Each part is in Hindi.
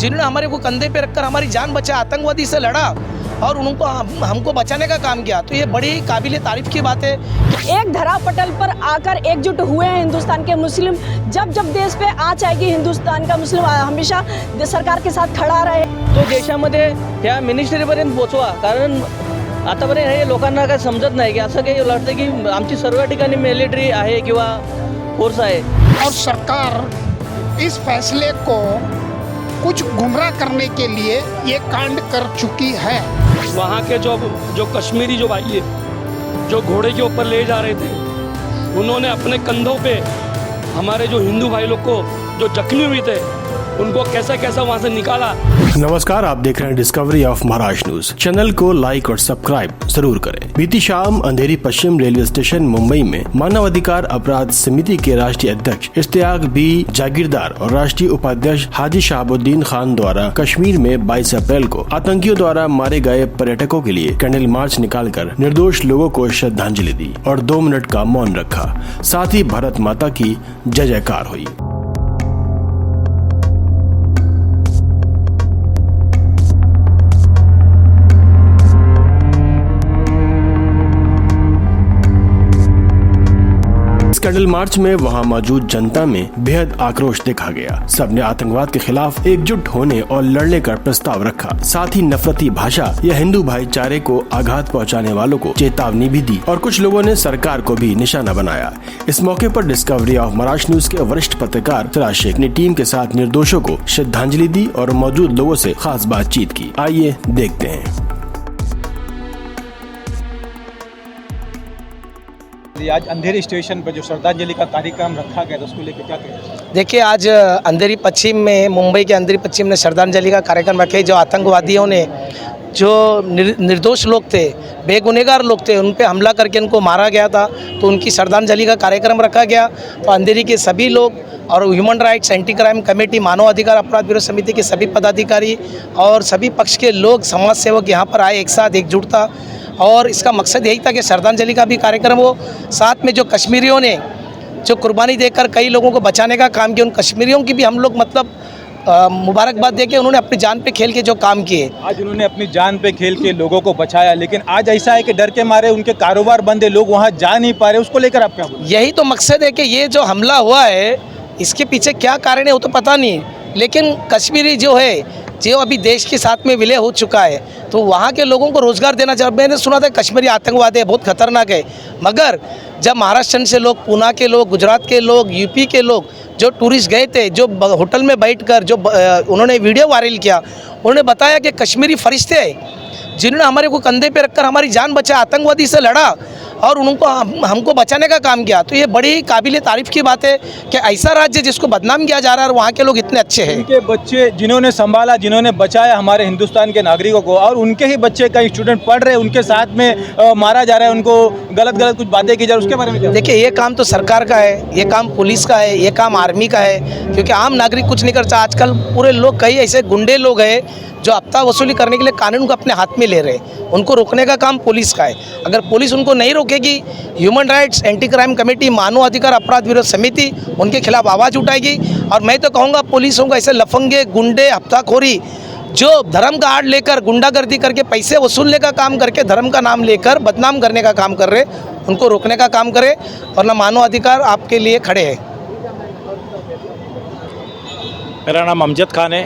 जिन्होंने हमारे को कंधे पे रखकर हमारी जान बचा, आतंकवादी से लड़ा और उनको हमको बचाने का काम किया, तो ये बड़ी काबिल तारीफ की बात है। एक धरापटल पर आकर एकजुट हुए हैं हिंदुस्तान के मुस्लिम। जब जब देश पे आँच आएगी हिंदुस्तान का मुस्लिम हमेशा सरकार के साथ खड़ा रहे। तो देशामध्ये त्या मिनिस्ट्रीपर्यंत पोचवा, कारण आतापर्यंत हे लोकांना काय समजत नाही की असं काही वाटतं की आमची सर्व ठिकाणी मिलिटरी आहे किंवा फोर्स आहे। और सरकार इस फैसले को कुछ गुमराह करने के लिए ये कांड कर चुकी है। वहाँ के जो कश्मीरी जो भाई है, जो घोड़े के ऊपर ले जा रहे थे, उन्होंने अपने कंधों पे हमारे जो हिंदू भाई लोग को जो जख्मी हुए थे उनको कैसा कैसा वहाँ से निकाला। नमस्कार, आप देख रहे हैं discovery of Maharashtra news. Channel को लाइक और सब्सक्राइब जरूर करें। बीती शाम अंधेरी पश्चिम रेलवे स्टेशन मुंबई में मानवाधिकार अपराध समिति के राष्ट्रीय अध्यक्ष इश्तियाक बी जागीरदार और राष्ट्रीय उपाध्यक्ष हाजी शहाबुद्दीन खान द्वारा कश्मीर में 22 अप्रैल को आतंकियों द्वारा मारे गए पर्यटकों के लिए कैंडल मार्च निकालकर निर्दोष लोगों को श्रद्धांजलि दी और 2 मिनट का मौन रखा। साथ ही भारत माता की जय जयकार हुई। कैंडल मार्च में वहां मौजूद जनता में बेहद आक्रोश देखा गया। सबने आतंकवाद के खिलाफ एकजुट होने और लड़ने का प्रस्ताव रखा। साथ ही नफरती भाषा या हिंदू भाईचारे को आघात पहुंचाने वालों को चेतावनी भी दी और कुछ लोगों ने सरकार को भी निशाना बनाया। इस मौके पर डिस्कवरी ऑफ महाराष्ट्र न्यूज के वरिष्ठ पत्रकार सिराज शेख ने टीम के साथ निर्दोषों को श्रद्धांजलि दी और मौजूद लोगों से खास बातचीत की। आइए देखते हैं। आज अंधेरी स्टेशन पर जो श्रद्धांजलि का कार्यक्रम रखा गया था उसको लेकर क्या कहें? देखिए, आज अंधेरी पश्चिम में, मुंबई के अंधेरी पश्चिम में श्रद्धांजलि का कार्यक्रम रखे। जो आतंकवादियों ने, जो निर्दोष लोग थे, बेगुनहगार लोग थे, उन पे हमला करके उनको मारा गया था, तो उनकी श्रद्धांजलि का कार्यक्रम रखा गया। तो अंधेरी के सभी लोग और human rights, anti crime committee, मानव अधिकार अपराध विरोध समिति के सभी पदाधिकारी और सभी पक्ष के लोग, समाज सेवक यहाँ पर आए, एक साथ एकजुट था। और इसका मकसद यही था कि श्रद्धांजलि का भी कार्यक्रम हो। साथ में जो कश्मीरियों ने जो कुर्बानी देकर कई लोगों को बचाने का काम किया, उन कश्मीरियों की भी हम लोग मुबारकबाद देके उन्होंने अपनी जान पे खेल के जो काम किए। आज उन्होंने अपनी जान पे खेल के लोगों को बचाया, लेकिन आज ऐसा है कि डर के मारे उनके कारोबार बंद है, लोग वहाँ जा नहीं पा रहे। उसको लेकर आप क्या बोलें? यही तो मकसद है कि ये जो हमला हुआ है इसके पीछे क्या कारण है वो तो पता नहीं, लेकिन कश्मीरी जो है जो अभी देश के साथ में विलय हो चुका है, तो वहाँ के लोगों को रोज़गार देना चाहिए। मैंने सुना था कश्मीरी आतंकवादी है, बहुत खतरनाक है, मगर जब महाराष्ट्र से लोग, पुणे के लोग, गुजरात के लोग, यूपी के लोग जो टूरिस्ट गए थे, जो होटल में बैठकर जो उन्होंने वीडियो वायरल किया, उन्होंने बताया कि कश्मीरी फरिश्ते हैं जिन्होंने हमारे को कंधे पे रखकर हमारी जान बचा, आतंकवादी से लड़ा और उनको हमको बचाने का काम किया। तो ये बड़ी काबिल तारीफ की बात है कि ऐसा राज्य जिसको बदनाम किया जा रहा है और वहाँ के लोग इतने अच्छे हैं। उनके बच्चे जिन्होंने संभाला, जिन्होंने बचाया हमारे हिंदुस्तान के नागरिकों को, और उनके ही बच्चे कई स्टूडेंट पढ़ रहे हैं, उनके साथ में मारा जा रहा है, उनको गलत कुछ बातें की जा रही है, उसके बारे में क्या? देखिए, ये काम तो सरकार का है, ये काम पुलिस का है, ये काम आर्मी का है, क्योंकि आम नागरिक कुछ नहीं करता। आजकल पूरे लोग, कई ऐसे गुंडे लोग हैं जो हफ्ता वसूली करने के लिए कानून को अपने हाथ में ले रहे हैं। उनको रोकने का काम पुलिस का है। अगर पुलिस उनको नहीं रोकेगी, human rights, anti crime committee, मानव अधिकार अपराध विरोध समिति उनके खिलाफ आवाज़ उठाएगी। और मैं तो कहूँगा पुलिसों को ऐसे लफंगे, गुंडे, हफ्ताखोरी जो धर्म का आड़ लेकर गुंडागर्दी करके पैसे वसूलने का काम करके धर्म का नाम लेकर बदनाम करने का काम कर रहे, उनको रोकने का काम करें, वरना मानव अधिकार आपके लिए खड़े हैं। मेरा नाम अमजद खान है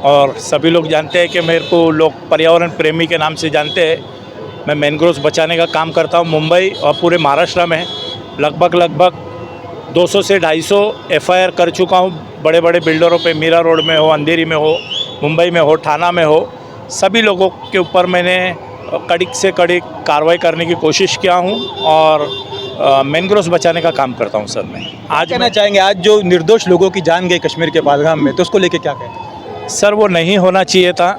और सभी लोग जानते हैं कि मेरे को लोग पर्यावरण प्रेमी के नाम से जानते हैं। मैं मैनग्रोव्स बचाने का काम करता हूँ मुंबई और पूरे महाराष्ट्र में। लगभग 200 से 250 FIR कर चुका हूँ बड़े बड़े बिल्डरों पे, मीरा रोड में हो, अंधेरी में हो, मुंबई में हो, ठाणा में हो। सभी लोगों के ऊपर मैंने कड़ी से कड़ी कार्रवाई करने की कोशिश किया हूँ और मैनग्रोव्स बचाने का काम करता हूँ। सर, मैं आज कहना चाहेंगे, आज जो निर्दोष लोगों की जान गई कश्मीर के पहलगाम में, तो उसको लेकर क्या कहें? सर, वो नहीं होना चाहिए था,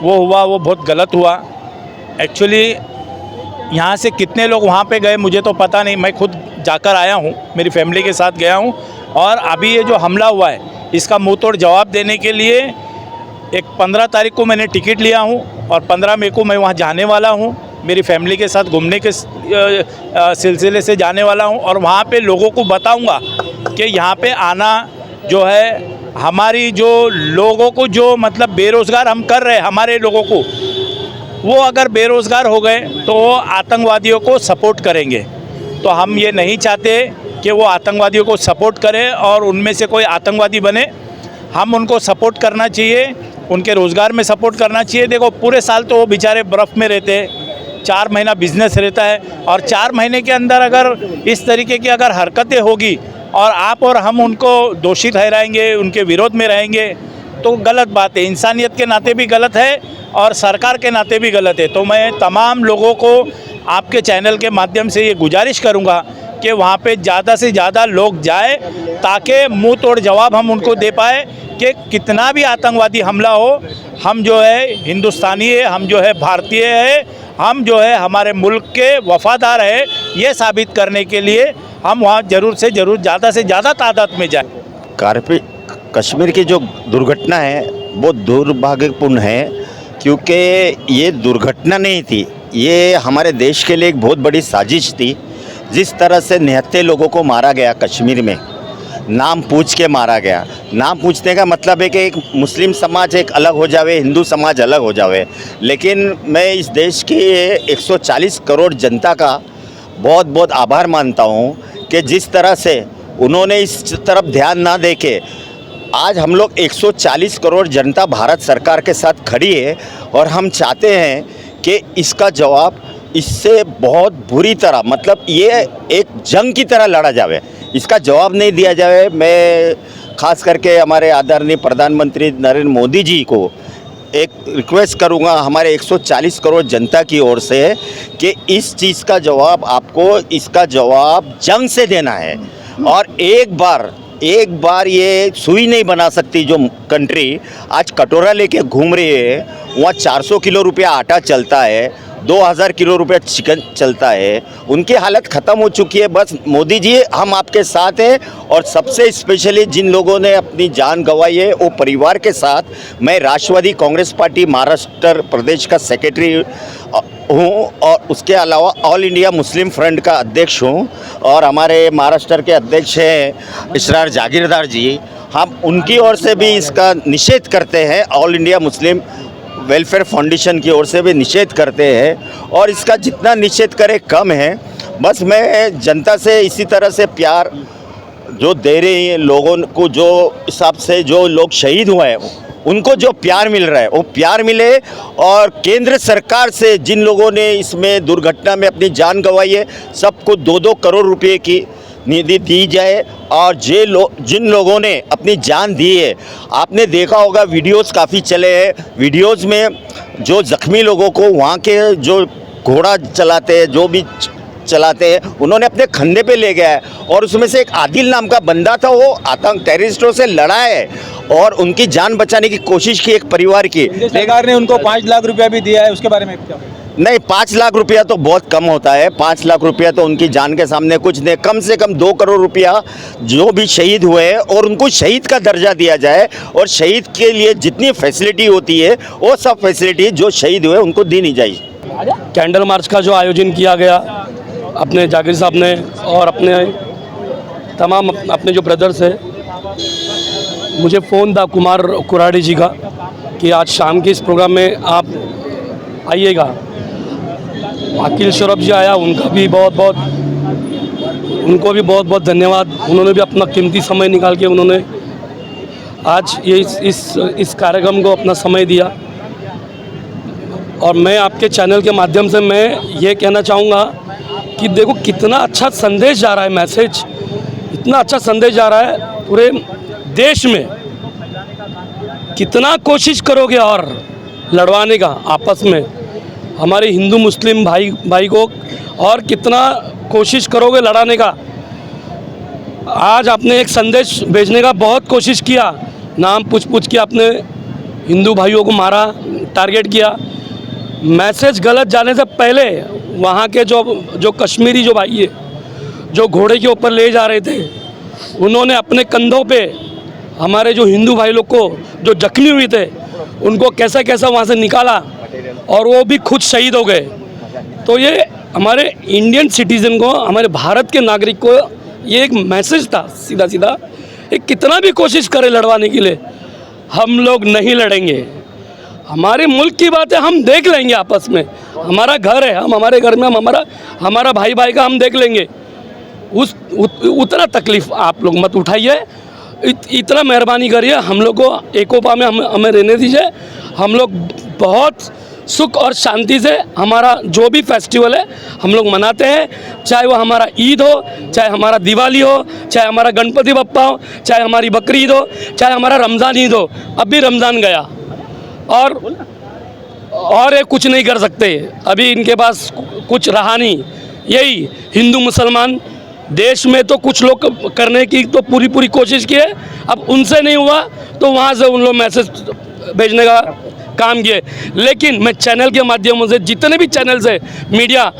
वो हुआ, वो बहुत गलत हुआ। एक्चुअली यहाँ से कितने लोग वहाँ पे गए मुझे तो पता नहीं, मैं खुद जाकर आया हूँ, मेरी फैमिली के साथ गया हूँ। और अभी ये जो हमला हुआ है इसका मुँह तोड़ जवाब देने के लिए एक 15 तारीख को मैंने टिकट लिया हूँ और 15 मई को मैं वहाँ जाने वाला हूँ। मेरी फैमिली के साथ घूमने के सिलसिले से जाने वाला हूँ और वहाँ पे लोगों को बताऊँगा कि यहाँ पे आना जो है हमारी जो लोगों को जो मतलब बेरोज़गार हम कर रहे हैं हमारे लोगों को, वो अगर बेरोज़गार हो गए तो वो आतंकवादियों को सपोर्ट करेंगे। तो हम ये नहीं चाहते कि वो आतंकवादियों को सपोर्ट करें और उनमें से कोई आतंकवादी बने। हम उनको सपोर्ट करना चाहिए, उनके रोज़गार में सपोर्ट करना चाहिए। देखो पूरे साल तो वो बेचारे बर्फ़ में रहते हैं, 4 महीना बिजनेस रहता है, और 4 महीने के अंदर अगर इस तरीके की अगर हरकतें होगी और आप और हम उनको दोषी ठहराएंगे, उनके विरोध में रहेंगे, तो गलत बात है। इंसानियत के नाते भी गलत है और सरकार के नाते भी गलत है। तो मैं तमाम लोगों को आपके चैनल के माध्यम से ये गुजारिश करूँगा कि वहाँ पे ज़्यादा से ज़्यादा लोग जाए, ताकि मुंह तोड़ जवाब हम उनको दे पाए कि कितना भी आतंकवादी हमला हो, हम जो है हिंदुस्तानी है, हम जो है भारतीय है, हम जो है हमारे मुल्क के वफादार है, ये साबित करने के लिए हम वहाँ ज़रूर से ज़्यादा तादाद में जाए। कश्मीर की जो दुर्घटना है वो दुर्भाग्यपूर्ण है, क्योंकि ये दुर्घटना नहीं थी, ये हमारे देश के लिए एक बहुत बड़ी साजिश थी। जिस तरह से 79 लोगों को मारा गया कश्मीर में, नाम पूछ के मारा गया। नाम पूछने का मतलब है कि एक मुस्लिम समाज एक अलग हो जावे, हिंदू समाज अलग हो जावे। लेकिन मैं इस देश की 140 करोड़ जनता का बहुत बहुत आभार मानता हूँ कि जिस तरह से उन्होंने इस तरफ ध्यान ना दे के आज हम लोग 140 करोड़ जनता भारत सरकार के साथ खड़ी है, और हम चाहते हैं कि इसका जवाब इससे बहुत बुरी तरह, मतलब ये एक जंग की तरह लड़ा जावे, इसका जवाब नहीं दिया जाए। मैं खास करके हमारे आदरणीय प्रधानमंत्री नरेंद्र मोदी जी को एक रिक्वेस्ट करूंगा हमारे 140 करोड़ जनता की ओर से कि इस चीज़ का जवाब आपको, इसका जवाब जंग से देना है। और एक बार ये सुई नहीं बना सकती जो कंट्री आज कटोरा लेके घूम रही है, वहाँ 400 किलो रुपया आटा चलता है, 2000 किलो रुपया चिकन चलता है, उनकी हालत ख़त्म हो चुकी है। बस मोदी जी हम आपके साथ हैं, और सबसे स्पेशली जिन लोगों ने अपनी जान गंवाई है वो परिवार के साथ। मैं राष्ट्रवादी कांग्रेस पार्टी महाराष्ट्र प्रदेश का सेक्रेटरी हूँ, और उसके अलावा ऑल इंडिया मुस्लिम फ्रंट का अध्यक्ष हूँ, और हमारे महाराष्ट्र के अध्यक्ष हैं इसरार जागीरदार जी। हम उनकी ओर से भी इसका निषेध करते हैं, all India Muslim welfare foundation की ओर से भी निषेध करते हैं, और इसका जितना निषेध करें कम है। बस मैं जनता से इसी तरह से प्यार जो दे रही हैं लोगों को, जो हिसाब से जो लोग शहीद हुए हैं उनको जो प्यार मिल रहा है वो प्यार मिले, और केंद्र सरकार से जिन लोगों ने इसमें दुर्घटना में अपनी जान गंवाई है सबको 2-2 करोड़ रुपए की निधि दी जाए। और जिन लोगों ने अपनी जान दी है, आपने देखा होगा वीडियोस काफ़ी चले हैं, वीडियोस में जो ज़ख्मी लोगों को वहाँ के जो घोड़ा चलाते हैं, जो भी चलाते हैं, उन्होंने अपने कंधे पे ले गया है, और उसमें से एक आदिल नाम का बंदा था, वो आतंक टेररिस्टों से लड़ा है और उनकी जान बचाने की कोशिश की एक परिवार की। सरकार ने उनको 5 लाख रुपया भी दिया है, उसके बारे में क्या? नहीं, 5 लाख रुपया तो बहुत कम होता है। 5 लाख रुपया तो उनकी जान के सामने कुछ नहीं। कम से कम 2 करोड़ रुपया जो भी शहीद हुए हैं और उनको शहीद का दर्जा दिया जाए, और शहीद के लिए जितनी फैसिलिटी होती है वो सब फैसिलिटी जो शहीद हुए उनको दी नहीं जाए। कैंडल मार्च का जो आयोजन किया गया अपने जाकिर साहब ने और अपने तमाम अपने जो ब्रदर्स हैं, मुझे फ़ोन था कुमार कुराड़ी जी का कि आज शाम के इस प्रोग्राम में आप आइएगा। अकील शरफ जी आया, उनको भी बहुत बहुत धन्यवाद। उन्होंने भी अपना कीमती समय निकाल के उन्होंने आज ये इस कार्यक्रम को अपना समय दिया। और मैं आपके चैनल के माध्यम से मैं ये कहना चाहूँगा कि देखो कितना अच्छा संदेश जा रहा है, मैसेज इतना अच्छा संदेश जा रहा है पूरे देश में। कितना कोशिश करोगे और लड़वाने का आपस में हमारे हिंदू मुस्लिम भाई को, और कितना कोशिश करोगे लड़ाने का। आज आपने एक संदेश भेजने का बहुत कोशिश किया, नाम पूछ के आपने हिंदू भाइयों को मारा, टारगेट किया। मैसेज गलत जाने से पहले वहाँ के जो कश्मीरी जो भाई है, जो घोड़े के ऊपर ले जा रहे थे, उन्होंने अपने कंधों पे हमारे जो हिंदू भाई लोग को जो जख्मी हुए थे उनको कैसा वहाँ से निकाला, और वो भी खुद शहीद हो गए। तो ये हमारे इंडियन सिटीज़न को, हमारे भारत के नागरिक को ये एक मैसेज था सीधा ये कितना भी कोशिश करे लड़वाने के लिए, हम लोग नहीं लड़ेंगे। हमारे मुल्क की बात है, हम देख लेंगे आपस में। हमारा घर है, हम हमारे घर में हम हमारा भाई भाई का हम देख लेंगे। उतना तकलीफ़ आप लोग मत उठाइए, इतना मेहरबानी करिए। हम लोग को एकोपा में हमें रहने दीजिए। हम लोग बहुत सुख और शांति से हमारा जो भी फेस्टिवल है हम लोग मनाते हैं, चाहे वो हमारा ईद हो, चाहे हमारा दिवाली हो, चाहे हमारा गणपति बप्पा हो, चाहे हमारी बकरी ईद हो, चाहे हमारा रमज़ान ईद हो। अब भी रमज़ान गया और ये कुछ नहीं कर सकते, अभी इनके पास कुछ रहा नहीं। यही हिंदू मुसलमान देश में तो कुछ लोग करने की तो पूरी कोशिश की है, अब उनसे नहीं हुआ तो वहाँ से उन लोग मैसेज भेजने का काम किए। लेकिन मैं चैनल के माध्यमों से, जितने भी चैनल्स है media,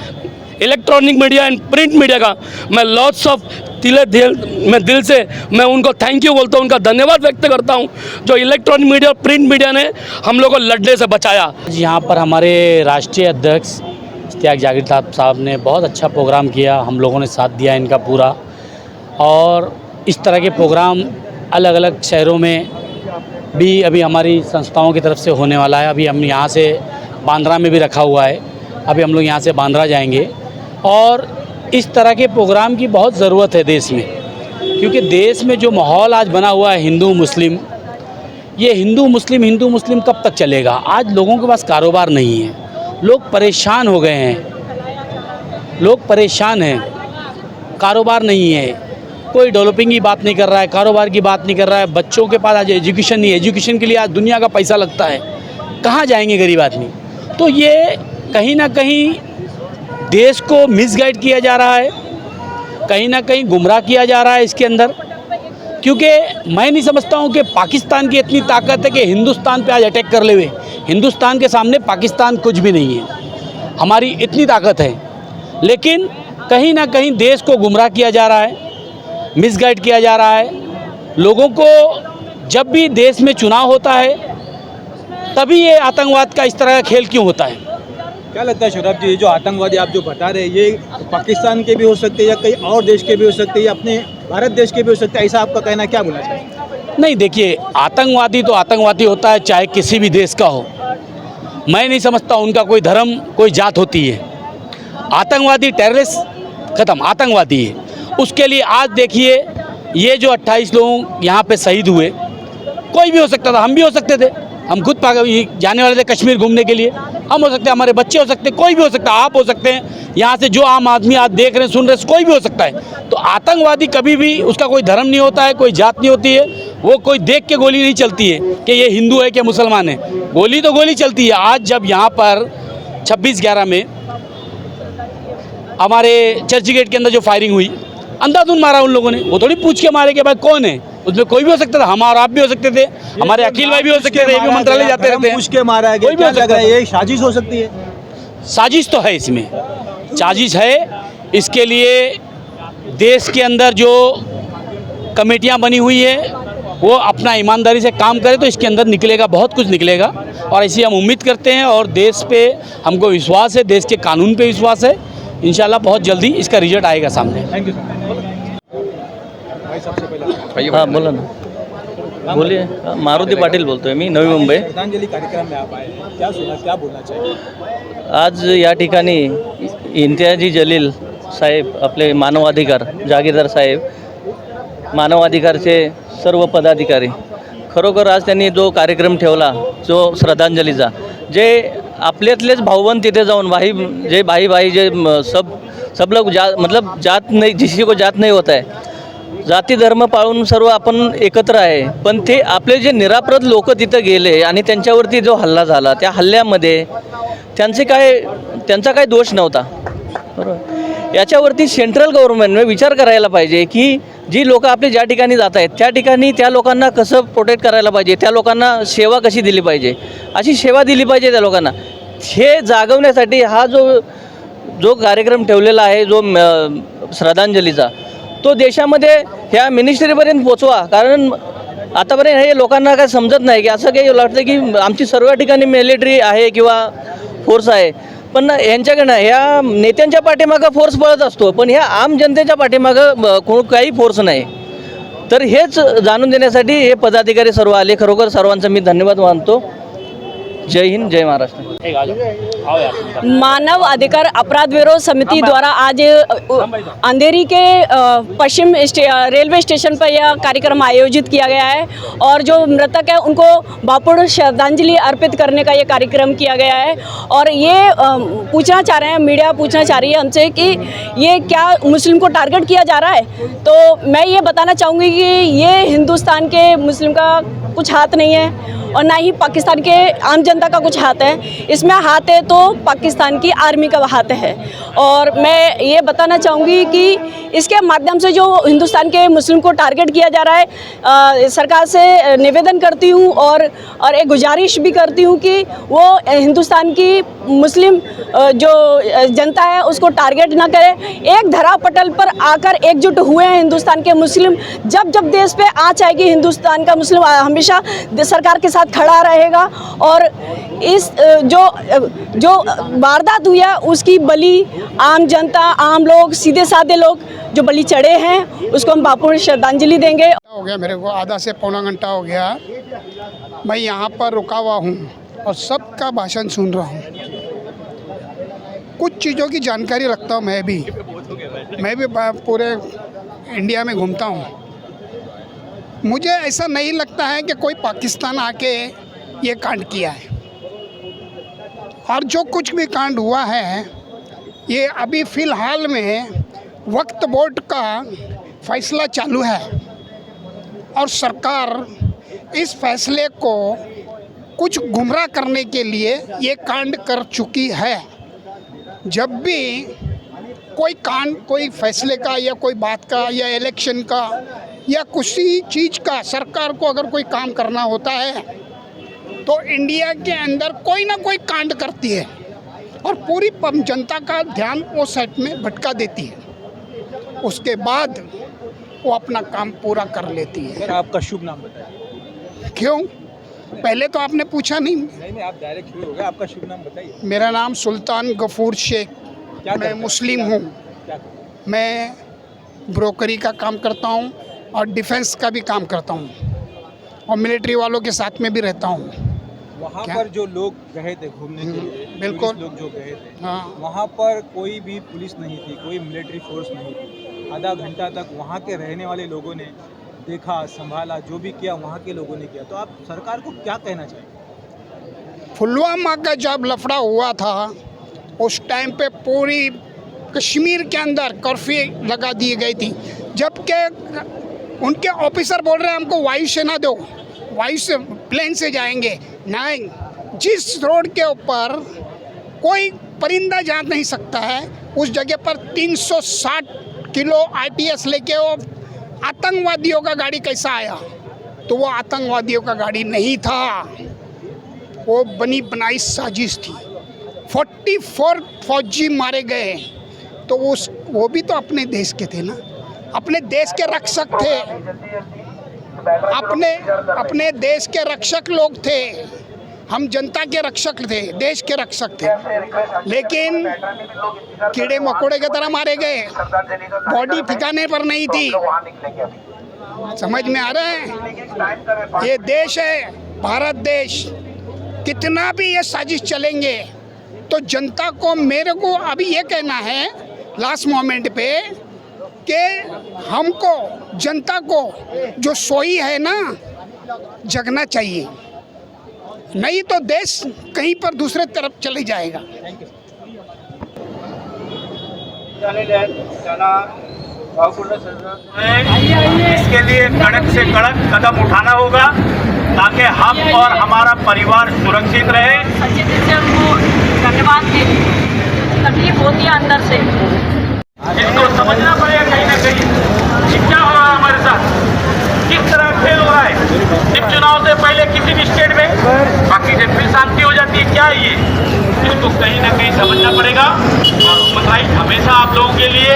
electronic media and print media का, मैं लॉट्स ऑफ दिल से मैं उनको थैंक यू बोलता हूँ, उनका धन्यवाद व्यक्त करता हूँ, जो इलेक्ट्रॉनिक मीडिया और प्रिंट मीडिया ने हम लोग को लड़ने से बचाया। यहाँ पर हमारे राष्ट्रीय अध्यक्ष इश्तियाक जागीर साहब ने बहुत अच्छा प्रोग्राम किया, हम लोगों ने साथ दिया इनका पूरा। और इस तरह के प्रोग्राम अलग अलग शहरों में भी अभी हमारी संस्थाओं की तरफ से होने वाला है। अभी हम यहाँ से बांद्रा में भी रखा हुआ है, अभी हम लोग यहाँ से बांद्रा जाएंगे। और इस तरह के प्रोग्राम की बहुत ज़रूरत है देश में, क्योंकि देश में जो माहौल आज बना हुआ है हिंदू मुस्लिम, ये हिंदू मुस्लिम कब तक चलेगा? आज लोगों के पास कारोबार नहीं है, लोग परेशान हो गए हैं, लोग परेशान हैं, कारोबार नहीं है, कोई डेवलपिंग की बात नहीं कर रहा है, कारोबार की बात नहीं कर रहा है। बच्चों के पास आज एजुकेशन नहीं है, एजुकेशन के लिए आज दुनिया का पैसा लगता है, कहाँ जाएंगे गरीब आदमी? तो ये कहीं ना कहीं देश को मिसगाइड किया जा रहा है, कहीं ना कहीं गुमराह किया जा रहा है इसके अंदर। क्योंकि मैं नहीं समझता हूँ कि पाकिस्तान की इतनी ताकत है कि हिंदुस्तान पे आज अटैक कर ले हुए। हिंदुस्तान के सामने पाकिस्तान कुछ भी नहीं है, हमारी इतनी ताकत है, लेकिन कहीं ना कहीं देश को गुमराह किया जा रहा है, मिसगाइड किया जा रहा है लोगों को। जब भी देश में चुनाव होता है तभी ये आतंकवाद का इस तरह का खेल क्यों होता है? क्या लगता है शोराब जी, ये जो आतंकवादी आप जो बता रहे हैं, ये पाकिस्तान के भी हो सकते हैं या कई और देश के भी हो सकते हैं या अपने भारत देश के भी हो सकते हैं, ऐसा आपका कहना क्या बोला चाहिए? नहीं, देखिए, आतंकवादी तो आतंकवादी होता है, चाहे किसी भी देश का हो। मैं नहीं समझता उनका कोई धर्म, कोई जात होती है। आतंकवादी टेररिस्ट खत्म, आतंकवादी है। उसके लिए आज देखिए, ये जो 28 लोग यहाँ पे शहीद हुए, कोई भी हो सकता था, हम भी हो सकते थे। हम खुद जाने वाले थे कश्मीर घूमने के लिए, हम हो सकते हैं, हमारे बच्चे हो सकते हैं, कोई भी हो सकता है, आप हो सकते हैं, यहाँ से जो आम आदमी आज देख रहे हैं, सुन रहे हैं, कोई भी हो सकता है। तो आतंकवादी कभी भी, उसका कोई धर्म नहीं होता है, कोई जात नहीं होती है, वो कोई देख के गोली नहीं चलती है कि ये हिंदू है कि मुसलमान है। गोली तो गोली चलती है। आज जब यहाँ पर 26/11 में हमारे चर्च गेट के अंदर जो फायरिंग हुई, अंधाधुंध मारा उन लोगों ने, वो थोड़ी पूछ के मारे कि भाई कौन है, उसमें कोई भी हो सकता था, हम और आप भी हो सकते थे, हमारे अखिल भाई भी हो सकते थे, ये भी मंत्रालय जाते रहते हैं, पूछ के मारा गया, कोई भी हो सकता है। ये साजिश हो सकती है? साजिश तो है, इसमें साजिश है। इसके लिए देश के अंदर जो कमेटियां बनी हुई है वो अपना ईमानदारी से काम करे तो इसके अंदर निकलेगा, बहुत कुछ निकलेगा। और ऐसी हम उम्मीद करते हैं और देश पे हमको विश्वास है, देश के कानून पे विश्वास है। इंशाल्लाह बहुत जल्दी इसका रिजल्ट आएगा सामने। थैंक यू सबसे पहले हाँ बोला ना, बोलिए। मारुति पाटील बोलतोय मी, नवी मुंबई। श्रद्धांजलि कार्यक्रम में आप आए, क्या सुना, क्या बोलना चाहिए? आज या ठिकाणी इम्तियाजी जलील साहेब, आपले मानवाधिकार जागीरदार साहेब, मानवाधिकारचे सर्व पदाधिकारी, खरोखर आज त्यांनी जो कार्यक्रम ठेवला, जो श्रद्धांजलीचा, जे आपल्यातलेच भाऊबंद तिथे जाऊन भाई जे सब लोग मतलब जात नहीं, जिसी को जात नहीं होता है, जाती धर्म पाळून सर्व आपण एकत्र आहे, पण ते आपले जे निरापराध लोक तिथं गेले आणि त्यांच्यावरती जो हल्ला झाला, त्या हल्ल्यामध्ये त्यांचा काय दोष नव्हता, बरोबर। याच्यावरती सेंट्रल गव्हर्नमेंटने विचार करायला पाहिजे की जी लोक आपले ज्या ठिकाणी जात आहेत त्या ठिकाणी त्या लोकांना कसं प्रोटेक्ट करायला पाहिजे, त्या लोकांना सेवा कशी दिली पाहिजे, अशी सेवा दिली पाहिजे त्या लोकांना। हे जागवण्यासाठी हा जो कार्यक्रम ठेवलेला आहे, जो श्रद्धांजलीचा, तो देशामध्ये ह्या मिनिस्ट्रीपर्यंत पोचवा, कारण आतापर्यंत हे लोकांना काय समजत नाही की असं काही वाटतं की आमची सर्व ठिकाणी मिलिटरी आहे किंवा फोर्स आहे, पण यांच्याकडनं ह्या नेत्यांच्या पाठीमागं फोर्स पळत असतो, पण ह्या आम जनतेच्या पाठीमागं काही फोर्स नाही। तर हेच जाणून देण्यासाठी हे पदाधिकारी सर्व आले. खरोखर सर्वांचा मी धन्यवाद मानतो. जय हिंद, जय महाराष्ट्र. मानव अधिकार अपराध विरोध समिति द्वारा आज अंधेरी के पश्चिम रेलवे स्टेशन पर यह कार्यक्रम आयोजित किया गया है और जो मृतक है उनको भावपूर्ण श्रद्धांजलि अर्पित करने का ये कार्यक्रम किया गया है. और ये पूछना चाह रहे हैं, मीडिया पूछना चाह रही है हमसे कि ये क्या मुस्लिम को टारगेट किया जा रहा है. तो मैं ये बताना चाहूँगी कि ये हिंदुस्तान के मुस्लिम का कुछ हाथ नहीं है और ना ही पाकिस्तान के आम जनता का कुछ हाथ है. इसमें हाथ है तो पाकिस्तान की आर्मी का हाथ है. और मैं ये बताना चाहूँगी कि इसके माध्यम से जो हिंदुस्तान के मुस्लिम को टारगेट किया जा रहा है, सरकार से निवेदन करती हूँ और एक गुजारिश भी करती हूँ कि वो हिंदुस्तान की मुस्लिम जो जनता है उसको टारगेट ना करे. एक धरा पटल पर आकर एकजुट हुए हैं हिंदुस्तान के मुस्लिम. जब जब देश पे आँच आएगी हिंदुस्तान का मुस्लिम हमेशा सरकार के साथ खड़ा रहेगा. और इस जो वारदात हुई है उसकी बलि आम जनता, आम लोग, सीधे साधे लोग जो बलि चढ़े हैं उसको हम भावपूर्ण श्रद्धांजलि देंगे. हो गया मेरे को, आधा से पौना घंटा हो गया मैं यहाँ पर रुका हुआ हूँ और सबका भाषण सुन रहा हूँ. कुछ चीज़ों की जानकारी रखता हूँ. मैं भी पूरे इंडिया में घूमता हूँ. मुझे ऐसा नहीं लगता है कि कोई पाकिस्तान आके ये कांड किया है. और जो कुछ भी कांड हुआ है ये अभी फ़िलहाल में वक्फ बोर्ड का फैसला चालू है और सरकार इस फैसले को कुछ गुमराह करने के लिए ये कांड कर चुकी है. जब भी कोई कांड, कोई फैसले का या कोई बात का या इलेक्शन का या किसी चीज़ का सरकार को अगर कोई काम करना होता है तो इंडिया के अंदर कोई ना कोई कांड करती है और पूरी जनता का ध्यान वो साइड में भटका देती है. उसके बाद वो अपना काम पूरा कर लेती है. सर, आपका शुभ नाम बताइए. क्यों? पहले तो आपने पूछा नहीं. नहीं, आप डायरेक्ट शुरू हो गए. आपका शुभ नाम बताइए. मेरा नाम सुल्तान गफूर शेख. मैं मुस्लिम हूँ. मैं ब्रोकरी का काम करता हूँ और डिफेंस का भी काम करता हूँ और मिलिट्री वालों के साथ में भी रहता हूँ. वहाँ पर जो लोग गए थे घूमने के लिए, बिल्कुल लोग जो गए थे, हाँ, वहाँ पर कोई भी पुलिस नहीं थी, कोई मिलिट्री फोर्स नहीं थी. आधा घंटा तक वहाँ के रहने वाले लोगों ने देखा, संभाला, जो भी किया वहाँ के लोगों ने किया. तो आप सरकार को क्या कहना चाहिए? पुलवामा का जब लफड़ा हुआ था उस टाइम पे पूरी कश्मीर के अंदर कर्फ्यू लगा दी गई थी. जबकि उनके ऑफिसर बोल रहे हैं हमको वायुसेना दो, वायु से प्लेन से जाएंगे. नहीं, जिस रोड के ऊपर कोई परिंदा जा नहीं सकता है उस जगह पर 360 किलो ITS लेके वो आतंकवादियों का गाड़ी कैसा आया? तो वो आतंकवादियों का गाड़ी नहीं था, वो बनी बनाई साजिश थी. 44 फौजी मारे गए. तो वो भी तो अपने देश के थे ना, अपने देश के रक्षक थे, अपने देश के रक्षक लोग थे. हम जनता के रक्षक थे, देश के रक्षक थे. लेकिन कीड़े मकोड़े की तरह मारे गए, बॉडी ठिकाने पर नहीं थी. समझ में आ रहा है? ये देश है भारत देश. कितना भी ये साजिश चलेंगे तो जनता को, मेरे को अभी ये कहना है लास्ट मोमेंट पे कि हमको, जनता को जो सोई है ना, जगना चाहिए, नहीं तो देश कहीं पर दूसरे तरफ चले जाएगा. इसके लिए कड़क से कड़क कदम उठाना होगा ताकि हम और हमारा परिवार सुरक्षित रहे. सच्चे दिल से हमको धन्यवाद दें. तकलीफ होती है अंदर से. इसको समझना पड़ेगा कहीं ना कहीं कि क्या हो रहा है हमारे साथ, किस तरह खेल हो रहा है. इस चुनाव से पहले किसी भी स्टेट में बाकी जब फिर शांति हो जाती है, क्या है ये? इसको कहीं ना कहीं समझना पड़ेगा. और हुकूमत हमेशा आप लोगों के लिए,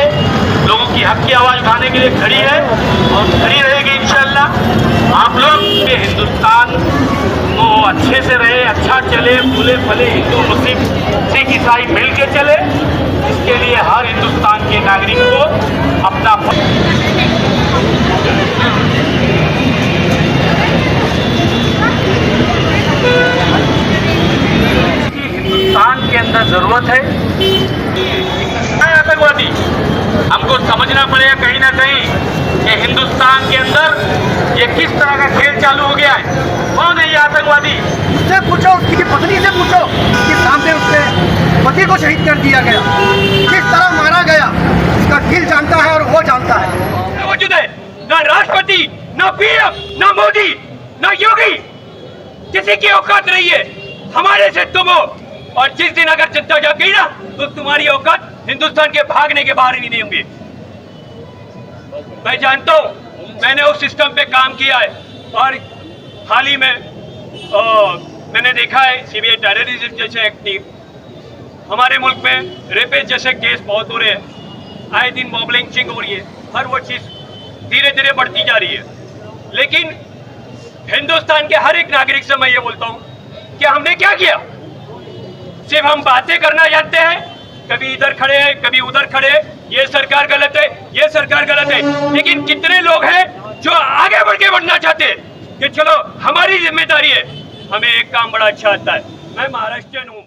लोगों की हक की आवाज़ उठाने के लिए खड़ी है और खड़ी रहेगी इंशाल्लाह. आप लोग के हिंदुस्तान को अच्छे से रहे, अच्छा चले, फूले फले, हिंदू मुस्लिम सिख ईसाई मिल के चले. इसके लिए हर हिंदुस्तान के नागरिक को अपना जरूरत है। आतंकवादी हमको समझना पड़ेगा कहीं ना कहीं कि हिंदुस्तान के अंदर ये किस तरह का खेल चालू हो गया है। कौन है ये आतंकवादी? उससे पूछो, उसकी पत्नी से पूछो कि सामने उसके पति को शहीद कर दिया गया, किस तरह मारा गया, उसका दिल जानता है और वो जानता है। मौजूद है ना राष्ट्रपति, ना पीएम, ना मोदी, ना योगी, किसी की औकात नहीं है हमारे से तुम हो। और जिस दिन अगर जनता जाग गई ना तो तुम्हारी औकात हिंदुस्तान के भागने के बाहर ही नहीं होंगे। मैं जानता हूं, मैंने उस सिस्टम पे काम किया है और हाल ही में मैंने देखा है सीबीआई टेररिज्म जैसे एक्टिव हमारे मुल्क में रेपेज जैसे केस बहुत हो रहे हैं, आए दिन मॉब लिंचिंग हो रही है, हर वो चीज धीरे धीरे बढ़ती जा रही है। लेकिन हिंदुस्तान के हर एक नागरिक से मैं ये बोलता हूं कि हमने क्या किया? सिर्फ हम बातें करना जानते हैं, कभी इधर खड़े हैं कभी उधर खड़े हैं, ये सरकार गलत है ये सरकार गलत है। लेकिन कितने लोग हैं जो आगे बढ़ के बढ़ना चाहते हैं कि चलो हमारी जिम्मेदारी है, हमें एक काम बड़ा अच्छा आता है। मैं महाराष्ट्रियन हूँ,